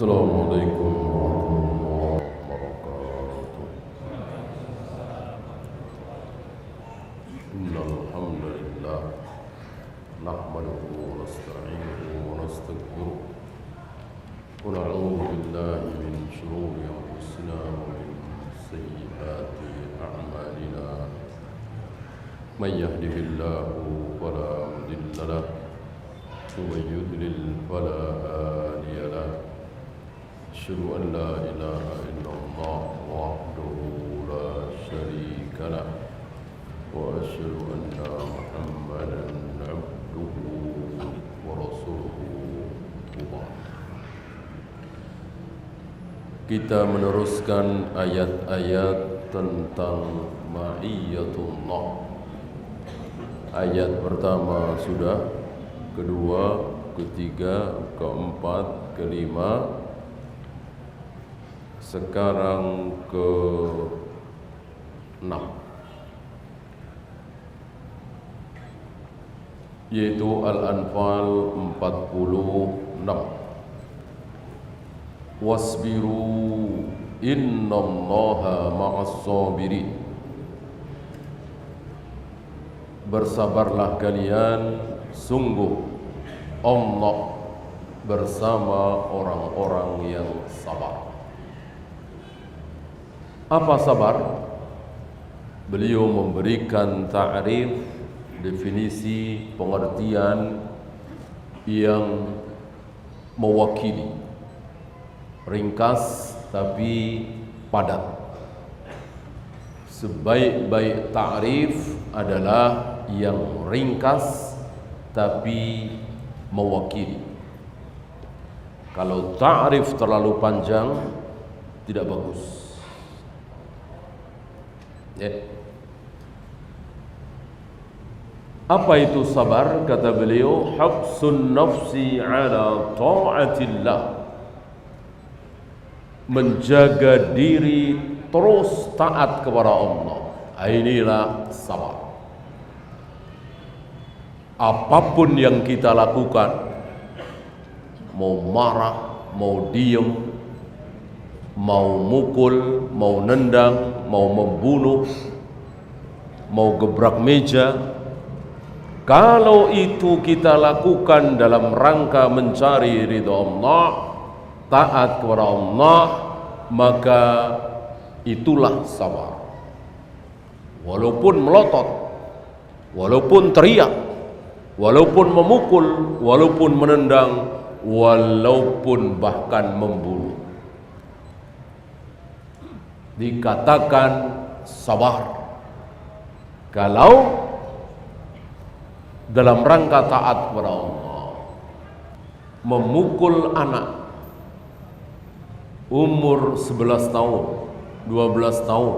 Assalamualaikum warahmatullahi wabarakatuh. Innal hamdalillah nahmaduhu wa nasta'inuhu wa nastaghfiruh wa na'udzu billahi min shururi anfusina wa min sayyiati a'malina. May yahdihillahu fala mudilla lahu wa may yudlil fala hadiya lahu. Asyhadu an la ilaha illallah wahdahu la syarika lah wa asyhadu anna Muhammadan abduhu wa rasuluhu. Kita meneruskan ayat-ayat tentang ma'iyatullah. Ayat pertama sudah, kedua, ketiga, keempat, kelima. Sekarang ke-6, yaitu Al-Anfal 46. Wasbiru innallaha ma'as-sabirin. Bersabarlah kalian, sungguh Allah bersama orang-orang yang sabar. Apa sabar? Beliau memberikan ta'rif, definisi, pengertian yang mewakili, ringkas tapi padat. Sebaik-baik ta'rif adalah yang ringkas tapi mewakili. Kalau ta'rif terlalu panjang tidak bagus. Apa itu sabar? Kata beliau, habsun nafsi ala ta'atillah. Menjaga diri terus taat kepada Allah. Inilah sabar. Apapun yang kita lakukan, mau marah, mau diem, mau mukul, mau nendang, mau membunuh, mau gebrak meja, kalau itu kita lakukan dalam rangka mencari ridha Allah, taat kepada Allah, maka itulah sabar. Walaupun melotot, walaupun teriak, walaupun memukul, walaupun menendang, walaupun bahkan membunuh, dikatakan sabar kalau dalam rangka taat kepada Allah. Memukul anak umur 11 tahun, 12 tahun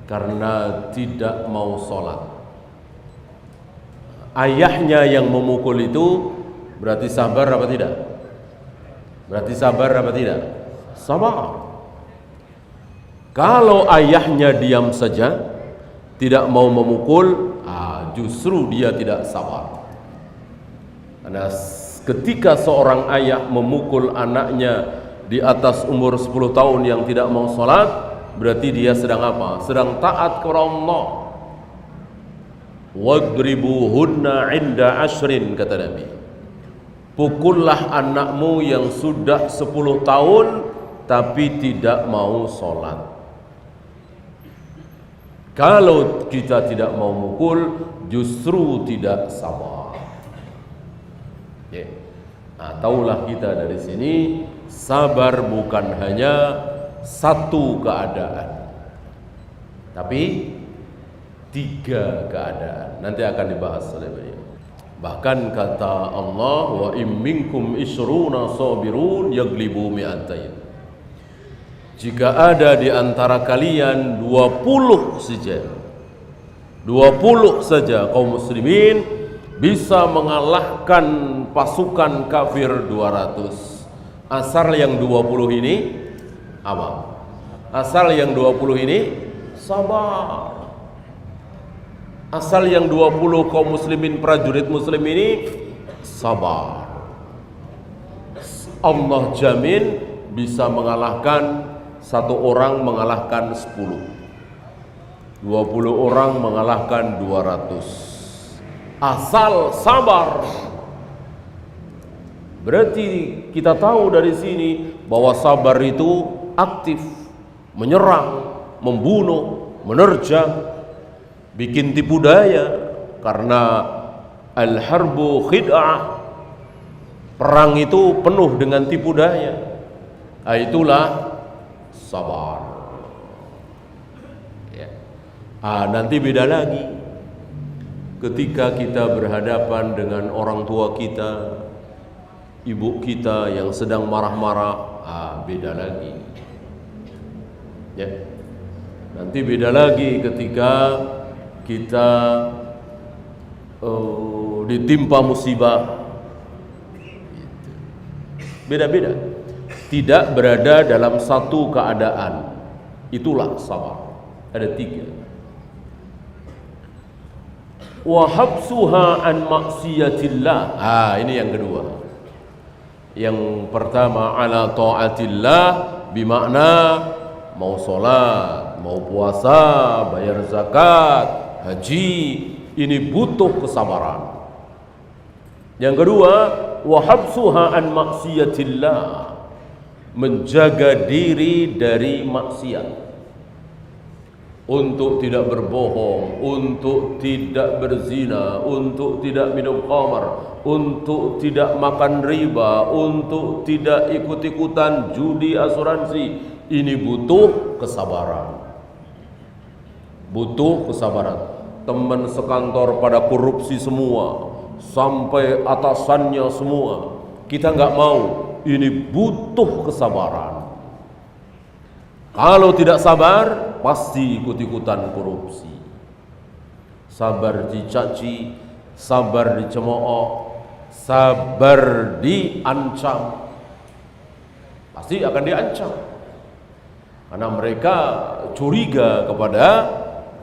karena tidak mau sholat. Ayahnya yang memukul itu berarti sabar apa tidak? Berarti sabar apa tidak? Sabar. Kalau ayahnya diam saja, tidak mau memukul, justru dia tidak sabar. Karena ketika seorang ayah memukul anaknya di atas umur 10 tahun yang tidak mau sholat, berarti dia sedang apa? Sedang taat kepada Allah. Wadribuhunna inda ashrin, kata Nabi. Pukullah anakmu yang sudah 10 tahun tapi tidak mau sholat. Kalau kita tidak mau mukul, justru tidak sabar. Tahulah kita dari sini, sabar bukan hanya satu keadaan, tapi 3 keadaan. Nanti akan dibahas oleh beliau. Bahkan kata Allah, wa im minkum isruna sabirun yaglibu mi'atain. Jika ada di antara kalian 20 saja kaum muslimin bisa mengalahkan pasukan kafir 200. Asal yang 20 ini apa? Asal yang 20 ini sabar. Asal yang 20 kaum muslimin, prajurit muslim ini sabar. Allah jamin bisa mengalahkan satu orang mengalahkan 10, 20 orang mengalahkan 200, asal sabar. Berarti kita tahu dari sini bahwa sabar itu aktif, menyerang, membunuh, menerjang, bikin tipu daya. Karena al-harbu khid'ah, perang itu penuh dengan tipu daya. Itulah sabar. Ya. Nanti beda lagi ketika kita berhadapan dengan orang tua kita, ibu kita yang sedang marah-marah. Beda lagi. Ya. Nanti beda lagi ketika kita ditimpa musibah. Beda-beda. Tidak berada dalam satu keadaan. Itulah sabar. Ada 3. Wa habsuha an maksiatillah. Ini yang kedua. Yang pertama ala taatillah, bimakna mau sholat, mau puasa, bayar zakat, haji, ini butuh kesabaran. Yang kedua, wa habsuha an maksiatillah, menjaga diri dari maksiat. Untuk tidak berbohong, untuk tidak berzina, untuk tidak minum khamar, untuk tidak makan riba, untuk tidak ikut-ikutan judi, asuransi. Ini butuh kesabaran. Butuh kesabaran. Teman sekantor pada korupsi semua, sampai atasannya semua. Kita nggak mau. Ini butuh kesabaran. Kalau tidak sabar, pasti ikut-ikutan korupsi. Sabar dicaci, sabar dicemooh, sabar diancam. Pasti akan diancam. Karena mereka curiga kepada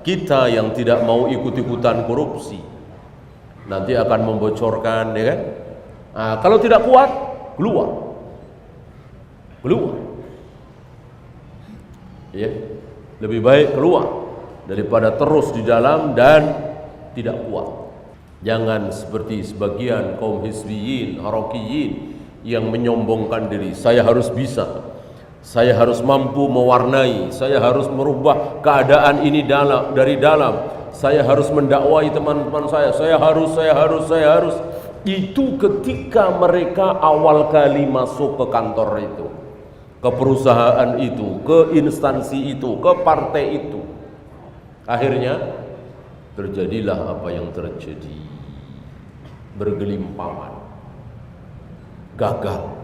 kita yang tidak mau ikut-ikutan korupsi. Nanti akan membocorkan, ya kan? Kalau tidak kuat, keluar. Ya, lebih baik keluar daripada terus di dalam dan tidak kuat. Jangan seperti sebagian kaum hizbiyin, harakiyin yang menyombongkan diri. Saya harus bisa, saya harus mampu mewarnai, saya harus merubah keadaan ini dari dalam, saya harus mendakwai teman-teman saya harus. Itu ketika mereka awal kali masuk ke kantor itu, ke perusahaan itu, ke instansi itu, ke partai itu. Akhirnya terjadilah apa yang terjadi. Bergelimpangan, gagal.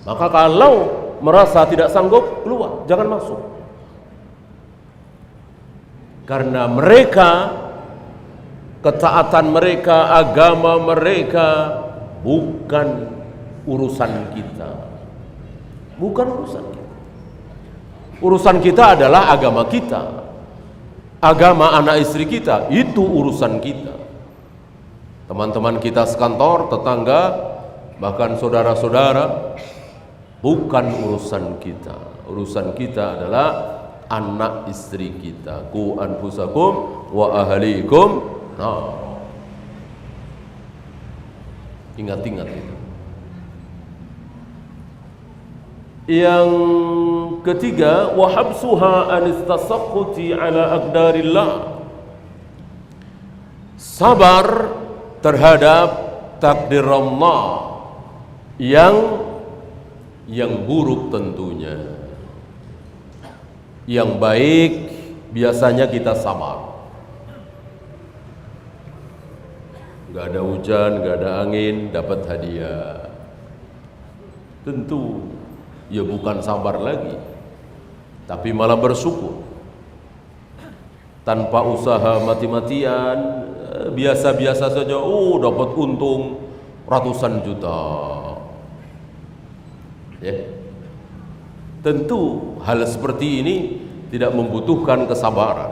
Maka kalau merasa tidak sanggup, keluar, jangan masuk. Karena mereka, ketaatan mereka, agama mereka bukan urusan kita. Bukan urusan kita. Urusan kita adalah agama kita, agama anak istri kita, itu urusan kita. Teman-teman kita sekantor, tetangga, bahkan saudara-saudara, bukan urusan kita. Urusan kita adalah anak istri kita. Qu anfusakum wa ahlikum nar. Ingat-ingat itu. Yang ketiga, wa habsuha an istasaqquti ala aqdarillah, sabar terhadap takdir Allah yang buruk tentunya. Yang baik biasanya kita sabar. Gak ada hujan, gak ada angin, dapat hadiah. Tentu ya bukan sabar lagi, tapi malah bersyukur. Tanpa usaha mati-matian, biasa-biasa saja, dapat untung ratusan juta. Ya. Tentu hal seperti ini tidak membutuhkan kesabaran.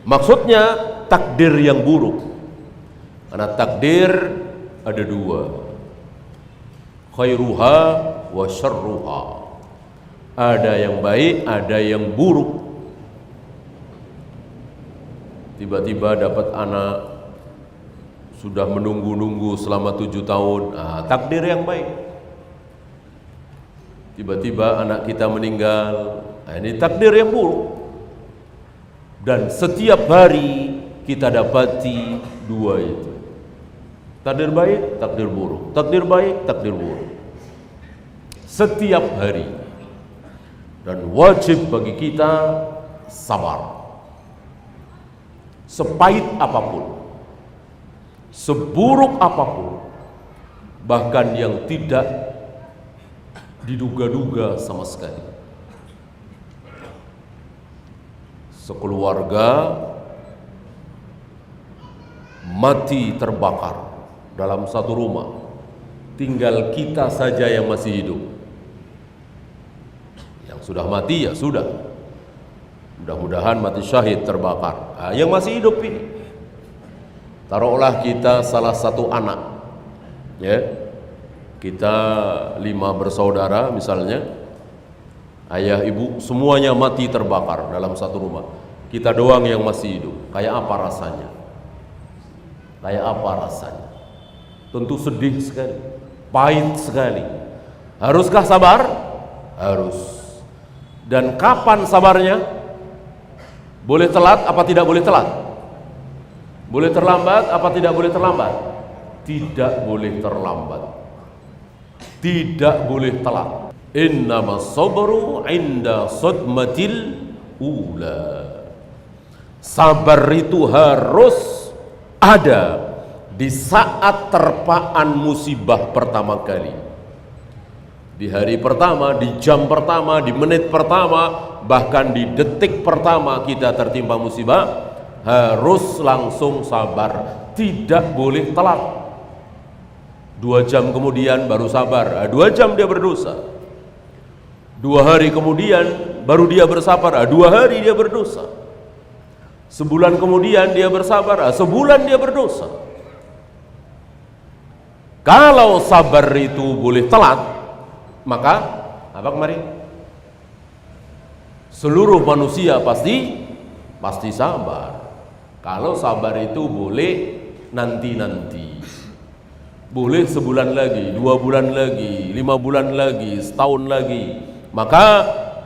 Maksudnya takdir yang buruk. Karena takdir ada dua. khairuha wa syarruha. Ada yang baik, ada yang buruk. Tiba-tiba dapat anak, sudah menunggu-nunggu selama 7 tahun, takdir yang baik. Tiba-tiba anak kita meninggal, ini takdir yang buruk. Dan setiap hari kita dapati dua itu, takdir baik, takdir buruk, takdir baik, takdir buruk, setiap hari. Dan wajib bagi kita sabar, sepahit apapun, seburuk apapun, bahkan yang tidak diduga-duga sama sekali. Sekeluarga mati terbakar dalam satu rumah, tinggal kita saja yang masih hidup. Yang sudah mati ya sudah, mudah-mudahan mati syahid terbakar. Yang masih hidup ini, taruhlah kita salah satu anak, ya, kita 5 bersaudara misalnya, ayah ibu semuanya mati terbakar dalam satu rumah, kita doang yang masih hidup. Kayak apa rasanya? Kayak apa rasanya? Tentu sedih sekali, pahit sekali. Haruskah sabar? Harus. Dan kapan sabarnya? Boleh telat apa tidak boleh telat? Boleh terlambat apa tidak boleh terlambat? Tidak boleh terlambat, tidak boleh telat. Innamas sabru inda sadmatil ula. Sabar itu harus ada di saat terpaan musibah pertama kali. Di hari pertama, di jam pertama, di menit pertama, bahkan di detik pertama kita tertimpa musibah, harus langsung sabar, tidak boleh telat. 2 jam kemudian baru sabar, 2 jam dia berdosa. 2 hari kemudian baru dia bersabar, 2 hari dia berdosa. Sebulan kemudian dia bersabar, sebulan dia berdosa. Kalau sabar itu boleh telat, maka apa kemarin? Seluruh manusia pasti sabar. Kalau sabar itu boleh nanti-nanti, boleh sebulan lagi, 2 bulan lagi, 5 bulan lagi, setahun lagi, maka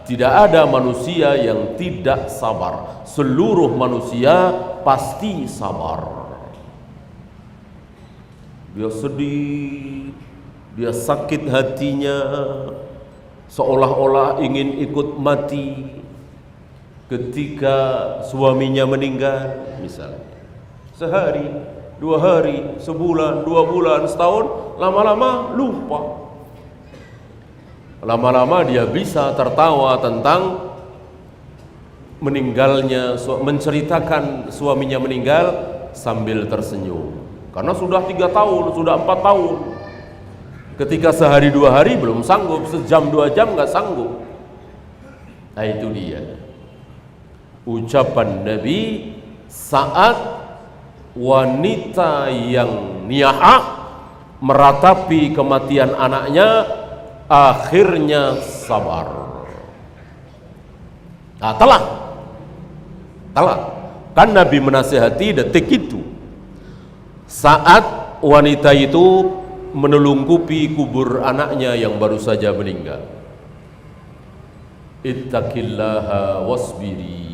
tidak ada manusia yang tidak sabar. Seluruh manusia pasti sabar. Dia sedih, dia sakit hatinya, seolah-olah ingin ikut mati ketika suaminya meninggal misalnya. Sehari, 2 hari, sebulan, 2 bulan, setahun, lama-lama lupa. Lama-lama dia bisa tertawa tentang meninggalnya, menceritakan suaminya meninggal sambil tersenyum. Karena sudah 3 tahun, sudah 4 tahun. Ketika sehari 2 hari belum sanggup, sejam 2 jam nggak sanggup. Nah itu dia ucapan Nabi saat wanita yang nia'ah meratapi kematian anaknya, akhirnya sabar. Nah, telat. Kan Nabi menasihati detik itu, saat wanita itu menelungkupi kubur anaknya yang baru saja meninggal. Ittaqillaha wasbiri.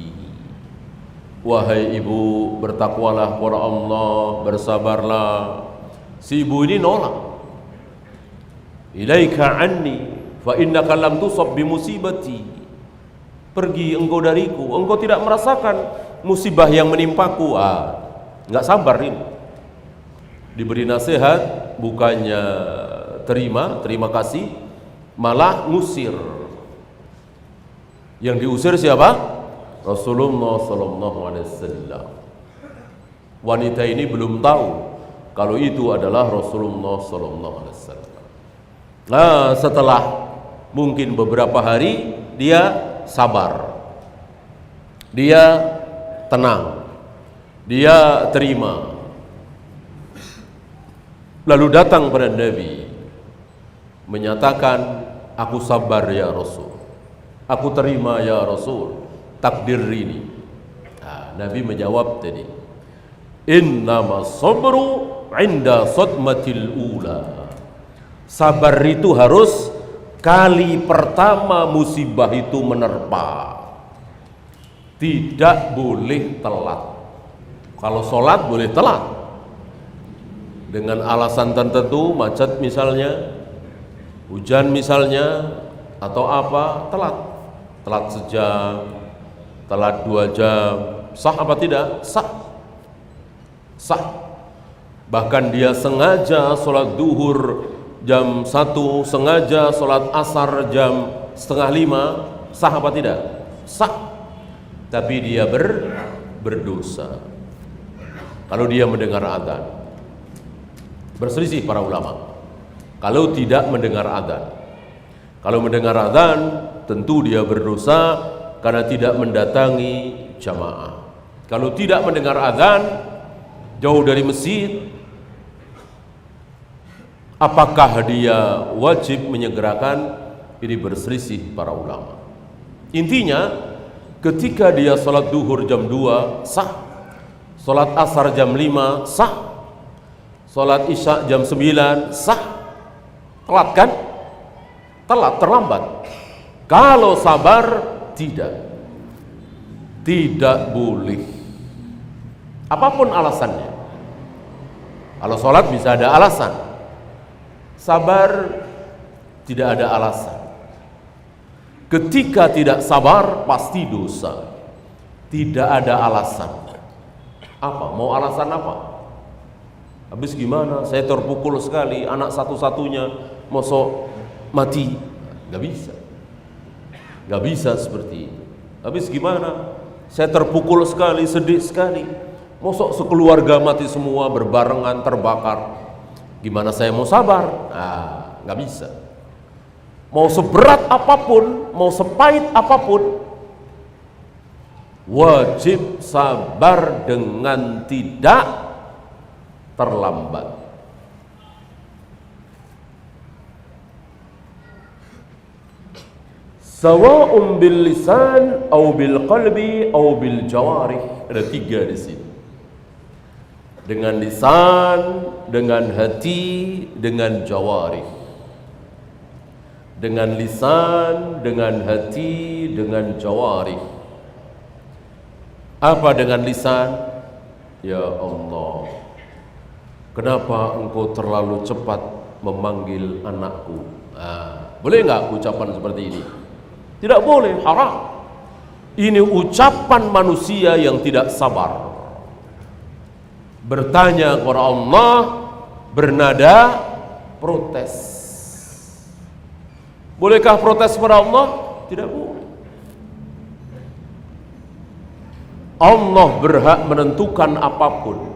Wahai ibu, bertakwalah kepada Allah, bersabarlah. Si ibu ini nolak. Ilaika anni fa innaka lam tusab bi musibati. Pergi engkau dariku, engkau tidak merasakan musibah yang menimpaku. Enggak sabar ini. Diberi nasihat, bukannya terima kasih, malah ngusir. Yang diusir siapa? Rasulullah sallallahu alaihi wasallam. Wanita ini belum tahu kalau itu adalah Rasulullah sallallahu alaihi wasallam. Nah, setelah mungkin beberapa hari dia sabar. Dia tenang. Dia terima. Lalu datang pada Nabi. menyatakan, aku sabar ya Rasul, aku terima ya Rasul takdir ini. Nabi menjawab tadi, innama sabru inda sadmatil ula. Sabar itu harus kali pertama musibah itu menerpa, tidak boleh telat. Kalau sholat boleh telat dengan alasan tertentu, macet misalnya, hujan misalnya, atau apa, telat sejam, telat 2 jam, sah apa tidak? Sah. Bahkan dia sengaja sholat duhur jam 1, sengaja sholat asar jam 4:30, sah apa tidak? Sah. Tapi dia berdosa kalau dia mendengar adzan. Berselisih para ulama kalau tidak mendengar adzan. Kalau mendengar adzan tentu dia berdosa karena tidak mendatangi jamaah. Kalau tidak mendengar adzan, jauh dari masjid, apakah dia wajib menyegerakan? Ini berselisih para ulama. Intinya, ketika dia sholat duhur jam 2 sah, sholat asar jam 5 sah, sholat isya jam 9 sah. Telat kan? Telat, terlambat. Kalau sabar, tidak boleh, apapun alasannya. Kalau sholat bisa ada alasan, sabar tidak ada alasan. Ketika tidak sabar pasti dosa, tidak ada alasan. Apa? Mau alasan apa? Habis gimana? Saya terpukul sekali, anak satu-satunya, mosok mati? Gak bisa seperti itu. Habis gimana? Saya terpukul sekali, sedih sekali, mosok sekeluarga mati semua berbarengan terbakar. Gimana saya mau sabar? Gak bisa. Mau seberat apapun, mau sepahit apapun, wajib sabar dengan tidak terlambat. Sawa'un bil lisan au bil qalbi au bil jawarih. Ada 3 di sini. Dengan lisan, dengan hati, dengan jawarih. Dengan lisan, dengan hati, dengan jawarih. Apa dengan lisan? Ya Allah, kenapa engkau terlalu cepat memanggil anakku? Boleh enggak ucapan seperti ini? Tidak boleh, haram. Ini ucapan manusia yang tidak sabar. Bertanya kepada Allah bernada protes. Bolehkah protes kepada Allah? Tidak boleh. Allah berhak menentukan apapun,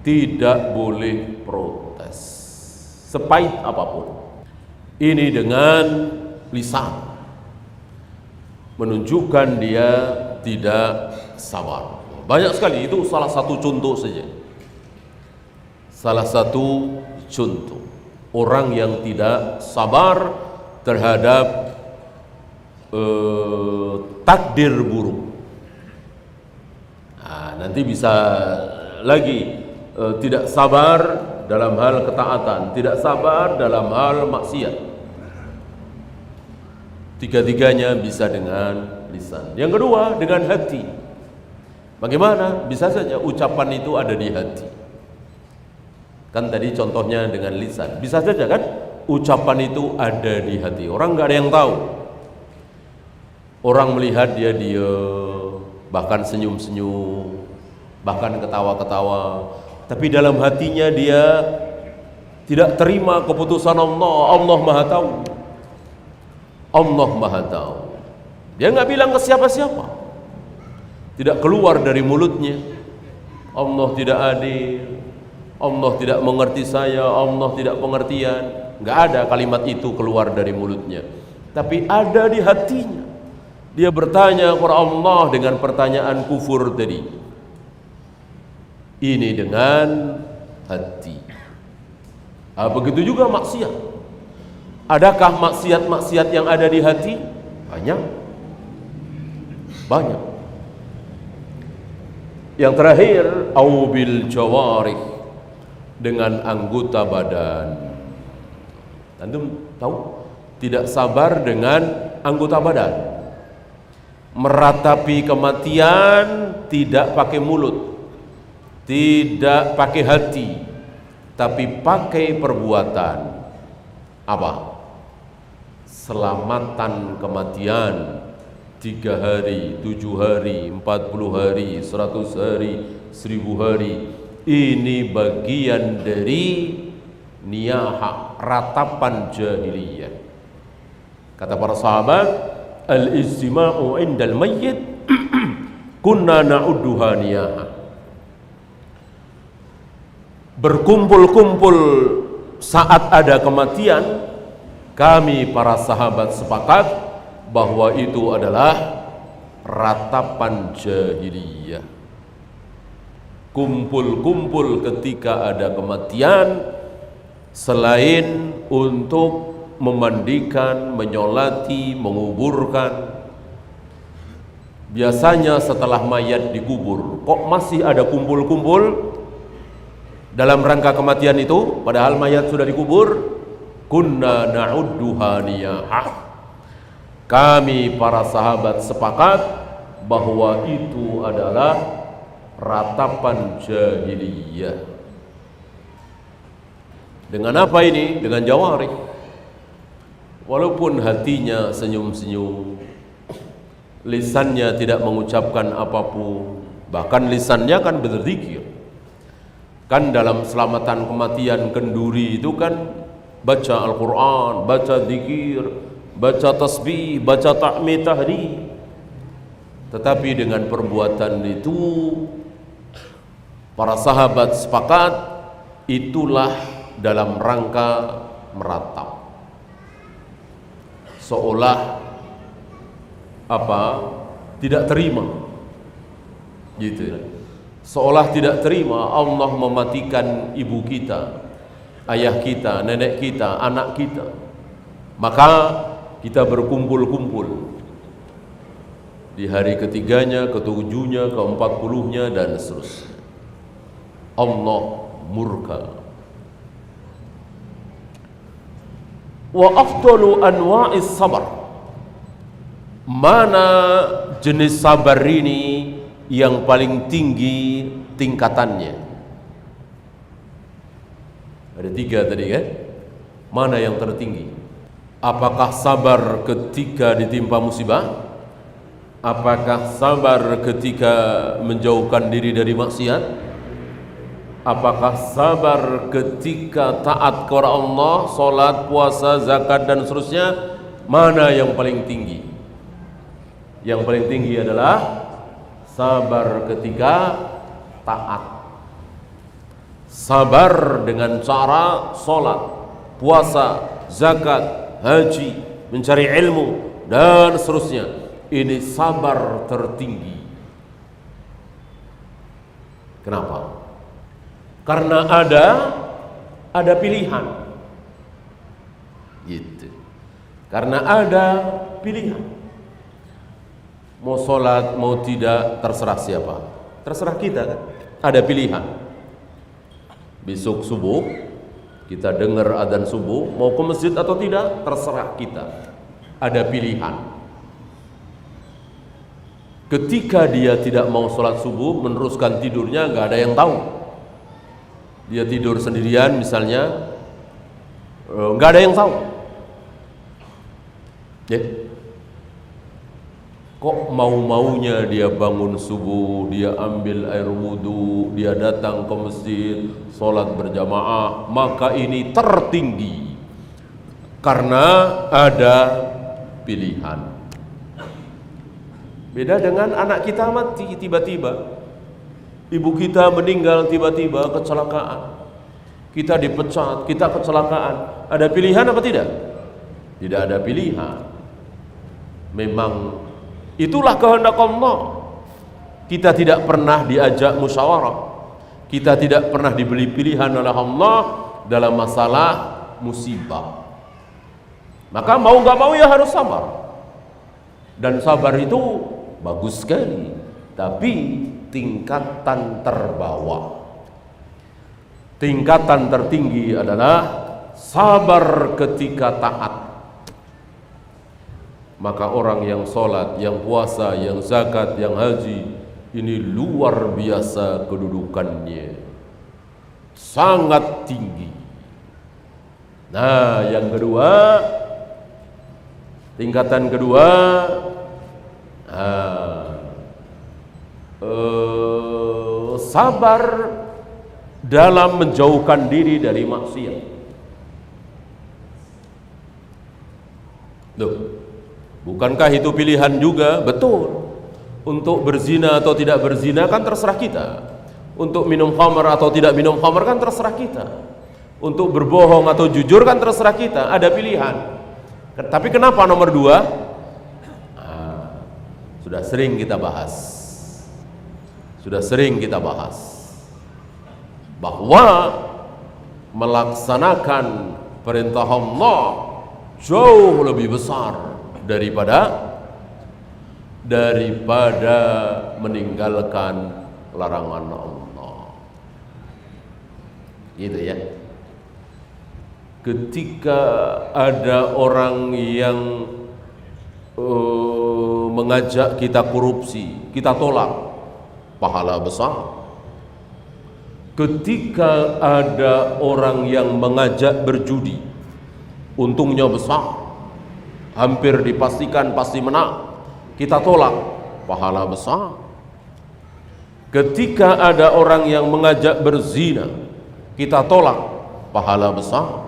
tidak boleh protes sepahit apapun. Ini dengan lisan menunjukkan dia tidak sabar. Banyak sekali, itu salah satu contoh saja. Salah satu contoh orang yang tidak sabar terhadap takdir buruk. Nanti bisa lagi tidak sabar dalam hal ketaatan, tidak sabar dalam hal maksiat. Tiga-tiganya bisa dengan lisan. Yang kedua dengan hati. Bagaimana? Bisa saja ucapan itu ada di hati. Kan tadi contohnya dengan lisan. Bisa saja kan ucapan itu ada di hati. Orang nggak ada yang tahu. Orang melihat dia diam, bahkan senyum-senyum, bahkan ketawa-ketawa, tapi dalam hatinya dia tidak terima keputusan Allah. Allah Maha Tahu. Allah Maha Tahu. Dia nggak bilang ke siapa-siapa, tidak keluar dari mulutnya. Allah tidak adil, Allah tidak mengerti saya, Allah tidak pengertian. Nggak ada kalimat itu keluar dari mulutnya, tapi ada di hatinya. Dia bertanya kepada Allah dengan pertanyaan kufur tadi. Ini dengan hati. Begitu juga maksiat. Adakah maksiat-maksiat yang ada di hati? Banyak. Banyak. Yang terakhir, au bil jawarih, dengan anggota badan. Antum tahu? Tidak sabar dengan anggota badan. Meratapi kematian tidak pakai mulut, tidak pakai hati, tapi pakai perbuatan. Apa? Selamatan kematian 3 hari, 7 hari, 40 hari, 100 hari, 1000 hari. Ini bagian dari niyahah, ratapan jahiliyah. Kata para sahabat, al-istima'u indal mayyit kunna na'udduha niyahah. Berkumpul-kumpul saat ada kematian, kami para sahabat sepakat bahwa itu adalah ratapan jahiliyah. Kumpul-kumpul ketika ada kematian, selain untuk memandikan, menyolati, menguburkan. Biasanya setelah mayat dikubur, kok masih ada kumpul-kumpul dalam rangka kematian itu, padahal mayat sudah dikubur. Kunna na'udduha niyahah. Kami para sahabat sepakat bahwa itu adalah ratapan jahiliyah. Dengan apa ini? Dengan jawarih. Walaupun hatinya senyum-senyum, lisannya tidak mengucapkan apapun, bahkan lisannya kan berzikir. Kan dalam selamatan kematian kenduri itu kan baca Al-Quran, baca zikir, baca tasbih, baca ta'mid tahlil. Tetapi dengan perbuatan itu para sahabat sepakat itulah dalam rangka meratap. Seolah apa? Tidak terima. Gitu ya. Seolah tidak terima Allah mematikan ibu kita, ayah kita, nenek kita, anak kita. Maka kita berkumpul-kumpul di hari ketiganya, ketujuhnya, ke-40-nya dan seterusnya. Allah murka. Wa afdalu anwa'is sabar. Mana jenis sabar ini yang paling tinggi tingkatannya? Ada 3 tadi kan? Mana yang tertinggi? Apakah sabar ketika ditimpa musibah? Apakah sabar ketika menjauhkan diri dari maksiat? Apakah sabar ketika taat kepada Allah, salat, puasa, zakat dan seterusnya? Mana yang paling tinggi? Yang paling tinggi adalah sabar ketika taat. Sabar dengan cara salat, puasa, zakat, haji, mencari ilmu dan seterusnya. Ini sabar tertinggi. Kenapa? Karena ada pilihan. Gitu. Karena ada pilihan. Mau sholat, mau tidak, terserah siapa. Terserah kita kan. Ada pilihan. Besok subuh kita dengar adzan subuh, mau ke masjid atau tidak, terserah kita. Ada pilihan. Ketika dia tidak mau sholat subuh, meneruskan tidurnya, nggak ada yang tahu. Dia tidur sendirian misalnya, nggak ada yang tahu. Ya. Kok mau-maunya dia bangun subuh, dia ambil air wudhu, dia datang ke masjid, sholat berjamaah, maka ini tertinggi. Karena ada pilihan. Beda dengan anak kita mati tiba-tiba. Ibu kita meninggal tiba-tiba, kecelakaan. Kita dipecat, kita kecelakaan. Ada pilihan apa tidak? Tidak ada pilihan. Memang itulah kehendak Allah. Kita tidak pernah diajak musyawarah. Kita tidak pernah diberi pilihan oleh Allah dalam masalah musibah. Maka mau nggak mau ya harus sabar. Dan sabar itu bagus sekali, tapi tingkatan terbawah. Tingkatan tertinggi adalah sabar ketika taat. Maka orang yang sholat, yang puasa, yang zakat, yang haji, ini luar biasa kedudukannya, sangat tinggi. Nah, yang kedua, tingkatan kedua, sabar dalam menjauhkan diri dari maksiat. Loh, bukankah itu pilihan juga? Betul. Untuk berzina atau tidak berzina kan terserah kita. Untuk minum khamar atau tidak minum khamar kan terserah kita. Untuk berbohong atau jujur kan terserah kita. Ada pilihan. Tapi kenapa nomor dua? Sudah sering kita bahas. Bahwa melaksanakan perintah Allah jauh lebih besar daripada meninggalkan larangan Allah. Gitu ya. Ketika ada orang yang mengajak kita korupsi, kita tolak, pahala besar. Ketika ada orang yang mengajak berjudi, untungnya besar, hampir dipastikan pasti menang, kita tolak, pahala besar. Ketika ada orang yang mengajak berzina, kita tolak, pahala besar.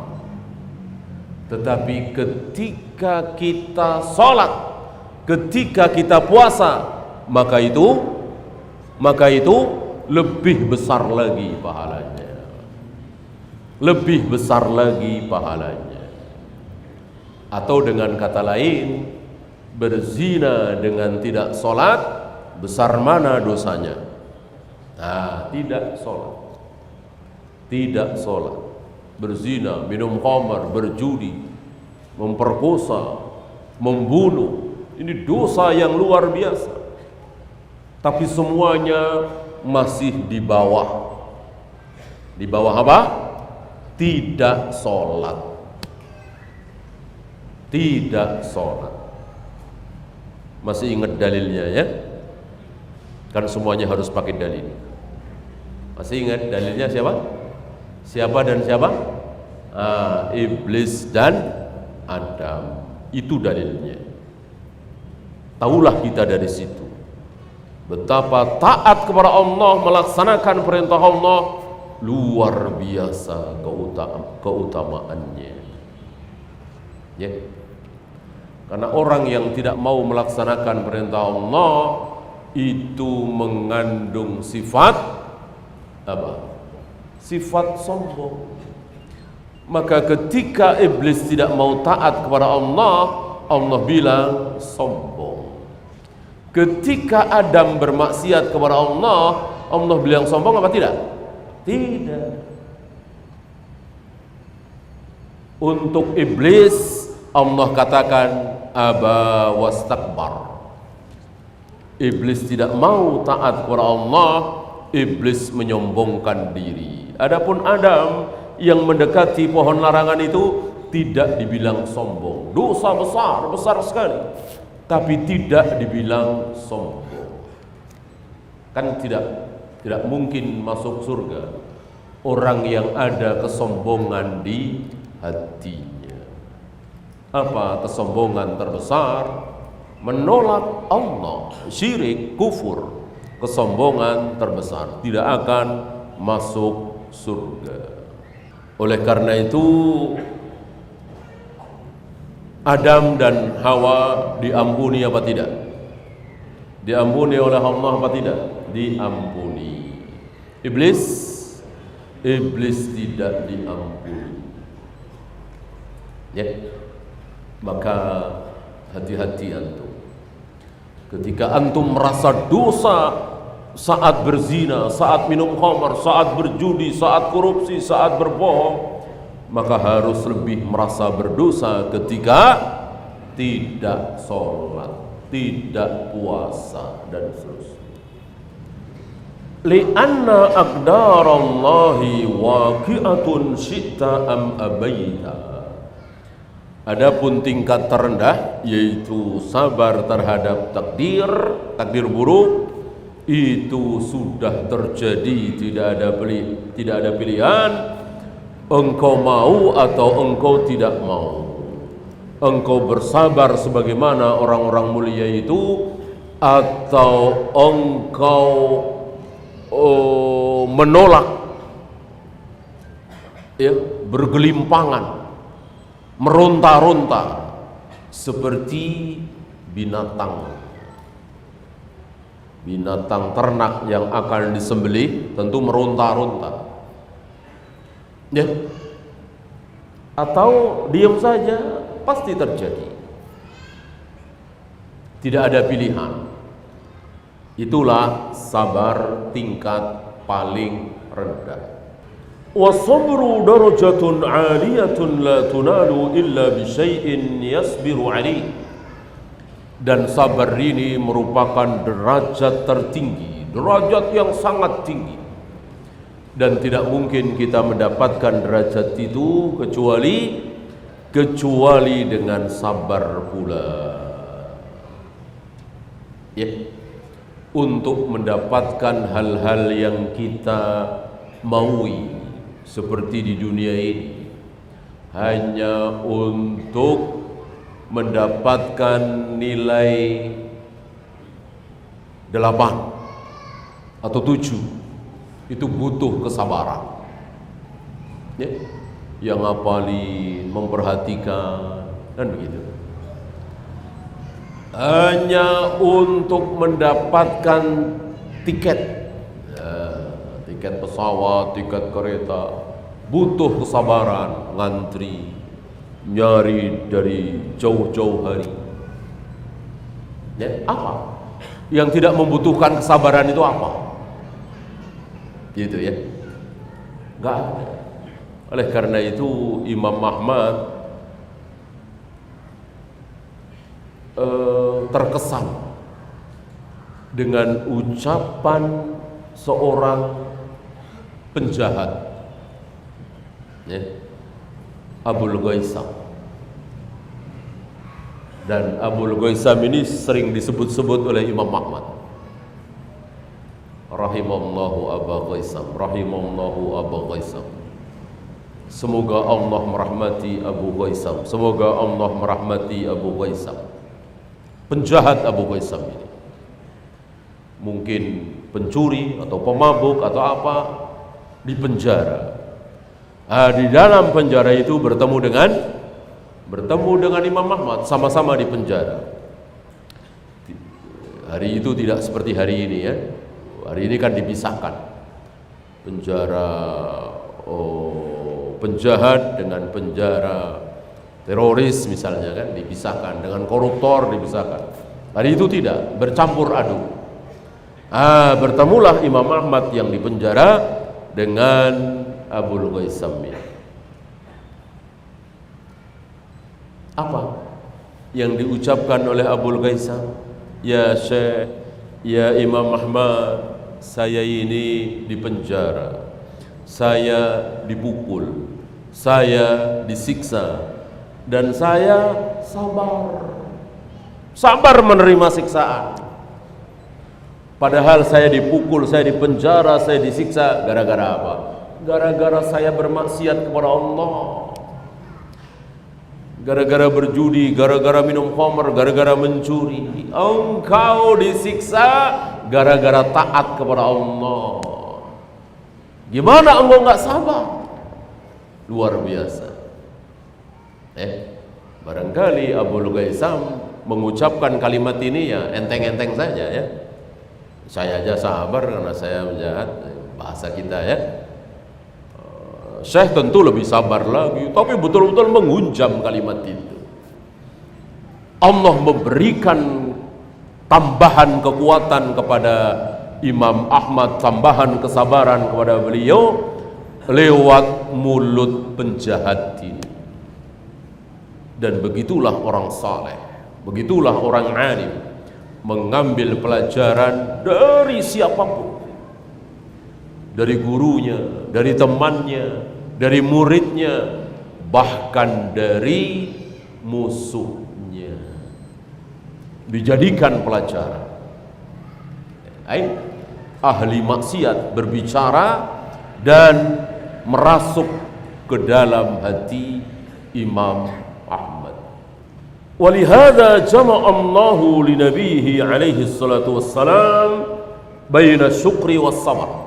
Tetapi ketika kita sholat, ketika kita puasa, maka itu lebih besar lagi pahalanya. Lebih besar lagi pahalanya. Atau dengan kata lain, berzina dengan tidak sholat, besar mana dosanya? Nah, tidak sholat, berzina, minum khamar, berjudi, memperkosa, membunuh, ini dosa yang luar biasa. Tapi semuanya masih di bawah apa? Tidak sholat. Masih ingat dalilnya ya? Kan semuanya harus pakai dalil. Masih ingat dalilnya siapa? Siapa dan siapa? Iblis dan Adam. Itu dalilnya. Taulah kita dari situ betapa taat kepada Allah, melaksanakan perintah Allah, luar biasa keutamaannya. Ya. Karena orang yang tidak mau melaksanakan perintah Allah itu mengandung sifat apa? Sifat sombong. Maka ketika iblis tidak mau taat kepada Allah, Allah bilang sombong. Ketika Adam bermaksiat kepada Allah, Allah bilang sombong apa tidak? Tidak. Untuk iblis Allah katakan aba wastakbar. Iblis tidak mau taat kepada Allah, iblis menyombongkan diri. Adapun Adam yang mendekati pohon larangan itu tidak dibilang sombong. Dosa besar sekali, tapi tidak dibilang sombong. Kan tidak mungkin masuk surga orang yang ada kesombongan di hatinya. Apa kesombongan terbesar? Menolak Allah, syirik, kufur. Kesombongan terbesar, tidak akan masuk surga. Oleh karena itu Adam dan Hawa diampuni apa tidak? Diampuni oleh Allah apa tidak? Diampuni. Iblis tidak diampuni. Ya. Maka hati-hati antum. Ketika antum merasa dosa saat berzina, saat minum khamar, saat berjudi, saat korupsi, saat berbohong, maka harus lebih merasa berdosa ketika tidak sholat, tidak puasa, dan seterusnya. Li'anna aqdarallahi waqi'atun syi'ta am abaita. Adapun tingkat terendah yaitu sabar terhadap takdir buruk, itu sudah terjadi, tidak ada pilihan. Engkau mau atau engkau tidak mau, engkau bersabar sebagaimana orang-orang mulia itu, atau engkau menolak, ya, bergelimpangan, meronta-ronta seperti binatang ternak yang akan disembelih, tentu meronta-ronta, ya, atau diam saja, pasti terjadi. Tidak ada pilihan. Itulah sabar tingkat paling rendah. Wasabru darajatun 'aliyatun la tunalu illa bi syai'in yasbiru 'alaihi. Dan sabar ini merupakan derajat tertinggi, derajat yang sangat tinggi, dan tidak mungkin kita mendapatkan derajat itu kecuali dengan sabar pula, ya. Untuk mendapatkan hal-hal yang kita maui seperti di dunia ini, hanya untuk mendapatkan nilai 8 atau 7, itu butuh kesabaran, ya, yang ngapalin, memperhatikan, dan begitu. Hanya untuk mendapatkan tiket, tiket pesawat, tiket kereta, butuh kesabaran, ngantri, nyari dari jauh-jauh hari, ya. Apa yang tidak membutuhkan kesabaran itu apa? Gitu, ya, nggak ada. Oleh karena itu Imam Ahmad terkesan dengan ucapan seorang penjahat, ya, Abul Ghaisam. Dan Abul Ghaisam ini sering disebut-sebut oleh Imam Ahmad, rahimallahu Abu Ghaisam, rahimallahu Abu Ghaisam. Semoga Allah merahmati Abu Ghaisam, semoga Allah merahmati Abu Ghaisam. Penjahat Abu Ghaisam ini mungkin pencuri atau pemabuk atau apa, di penjara. Di dalam penjara itu bertemu dengan Imam Ahmad, sama-sama di penjara. Hari itu tidak seperti hari ini, ya. Hari ini kan dipisahkan penjara penjahat dengan penjara teroris misalnya, kan dipisahkan, dengan koruptor dipisahkan. Hari itu tidak, bercampur aduk. Bertemulah Imam Ahmad yang di penjara dengan Abul Ghaisam. Apa yang diucapkan oleh Abul Ghaisam? Ya Syekh, ya Imam Ahmad, saya ini di penjara, saya dipukul, saya disiksa, dan saya sabar menerima siksaan. Padahal saya dipukul, saya dipenjara, saya disiksa gara-gara apa? Gara-gara saya bermaksiat kepada Allah, gara-gara berjudi, gara-gara minum khamr, gara-gara mencuri. Engkau disiksa gara-gara taat kepada Allah. Gimana engkau nggak sabar? Luar biasa. Barangkali Abul Ghaisam mengucapkan kalimat ini ya enteng-enteng saja, ya. Saya aja sabar karena saya menjahat, bahasa kita, ya. Syekh tentu lebih sabar lagi, tapi betul-betul menghunjam kalimat itu. Allah memberikan tambahan kekuatan kepada Imam Ahmad, tambahan kesabaran kepada beliau, lewat mulut penjahat ini. Dan begitulah orang saleh, begitulah orang alim, mengambil pelajaran dari siapapun, dari gurunya, dari temannya, dari muridnya, bahkan dari musuhnya, dijadikan pelajaran. Ahli maksiat berbicara dan merasuk ke dalam hati Imam Ahmad. Walihada jama'a Allahu li nabihi alaihi salatu wassalam baina syukri was sabar.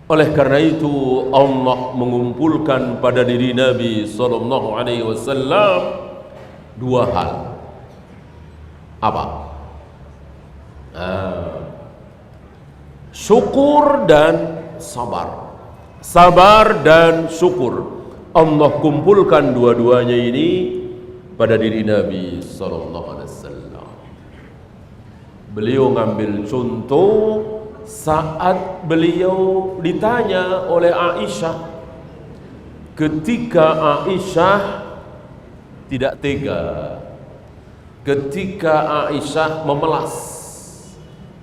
Oleh karena itu Allah mengumpulkan pada diri Nabi sallallahu alaihi wasallam dua hal. Apa? Syukur dan sabar. Sabar dan syukur. Allah kumpulkan dua-duanya ini pada diri Nabi sallallahu alaihi wasallam. Beliau ngambil contoh saat beliau ditanya oleh Aisyah, ketika Aisyah tidak tega, ketika Aisyah memelas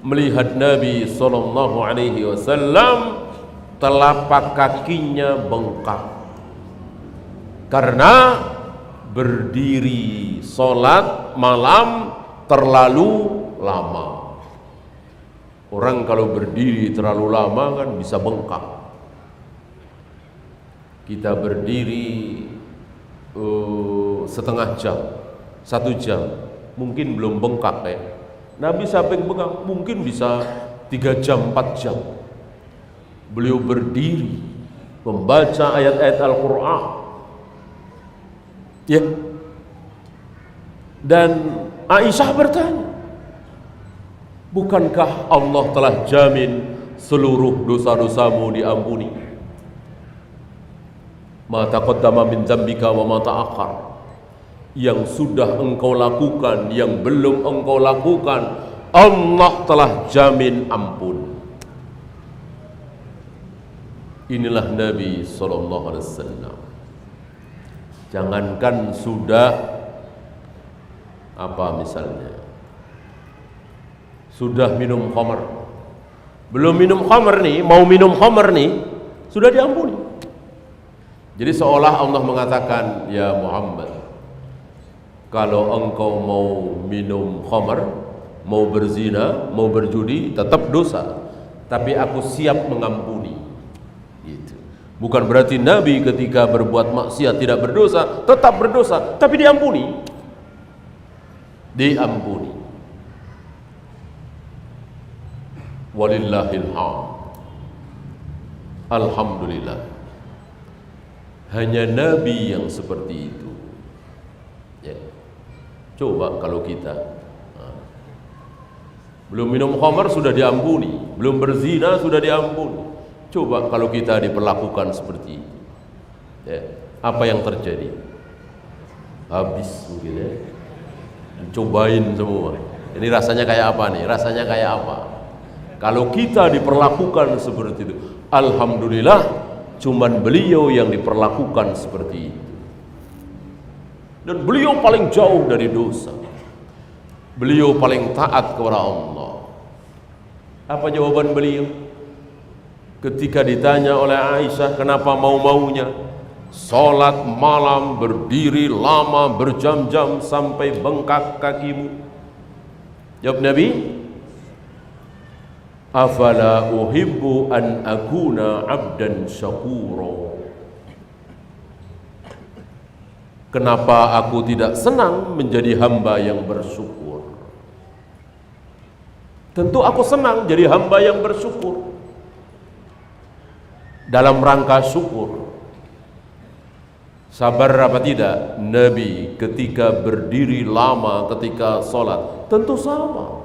melihat Nabi sallallahu alaihi wasallam telapak kakinya bengkak karena berdiri salat malam terlalu lama. Orang kalau berdiri terlalu lama kan bisa bengkak. Kita berdiri setengah jam, 1 jam, mungkin belum bengkak ya. Nabi sampai bengkak mungkin bisa 3 jam, 4 jam. Beliau berdiri membaca ayat-ayat Al-Quran, ya. Dan Aisyah bertanya, bukankah Allah telah jamin seluruh dosa-dosamu diampuni? Ma taqaddama min dzambika wa ma ta'akhkhar. Yang sudah engkau lakukan, yang belum engkau lakukan, Allah telah jamin ampun. Inilah Nabi sallallahu alaihi wasallam. Jangankan sudah apa misalnya, sudah minum khamar, belum minum khamar nih, mau minum khamar nih, sudah diampuni. Jadi seolah Allah mengatakan, ya Muhammad, kalau engkau mau minum khamar, mau berzina, mau berjudi, tetap dosa, tapi aku siap mengampuni. Gitu. Bukan berarti Nabi ketika berbuat maksiat tidak berdosa, tetap berdosa, tapi diampuni. Diampuni. Walillahil hamd. Alhamdulillah. Hanya Nabi yang seperti itu. Ya. Coba kalau kita belum minum khamar sudah diampuni, belum berzina sudah diampuni. Coba kalau kita diperlakukan seperti itu, ya, apa yang terjadi? Habis mungkin ya. Cobain semua. Ini rasanya kayak apa nih? Rasanya kayak apa? Kalau kita diperlakukan seperti itu, alhamdulillah, cuman beliau yang diperlakukan seperti itu. Dan beliau paling jauh dari dosa. Beliau paling taat kepada Allah. Apa jawaban beliau? Ketika ditanya oleh Aisyah, kenapa mau-maunya salat malam, berdiri lama, berjam-jam sampai bengkak kakimu? Jawab Nabi, afala uhibbu an akuna abdan syakura. Kenapa aku tidak senang menjadi hamba yang bersyukur? Tentu aku senang jadi hamba yang bersyukur. Dalam rangka syukur, sabar apa tidak? Nabi ketika berdiri lama ketika sholat tentu sama.